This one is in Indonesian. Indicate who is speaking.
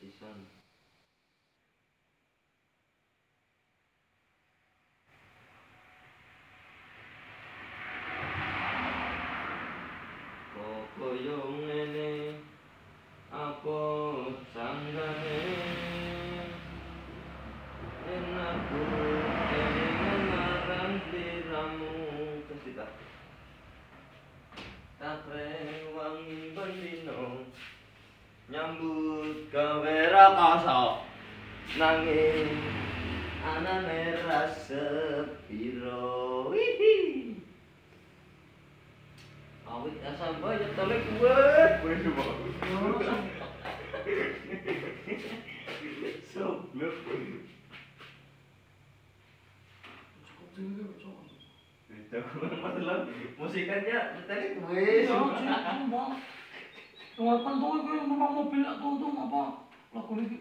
Speaker 1: pisan. Kok koyo ngene apa sanggane enakku kelingan marang sliramu kesita tak wangi bendino nyambut gawe ra kosok nanging anane rasa piro wihi awit asam banyak telek kuat waduh bagus soblok
Speaker 2: Cukup tinggi cok.
Speaker 1: itu masalah musikannya telek wes
Speaker 2: Cuma tuh kan tuh memang mobil tuh apa lagu ini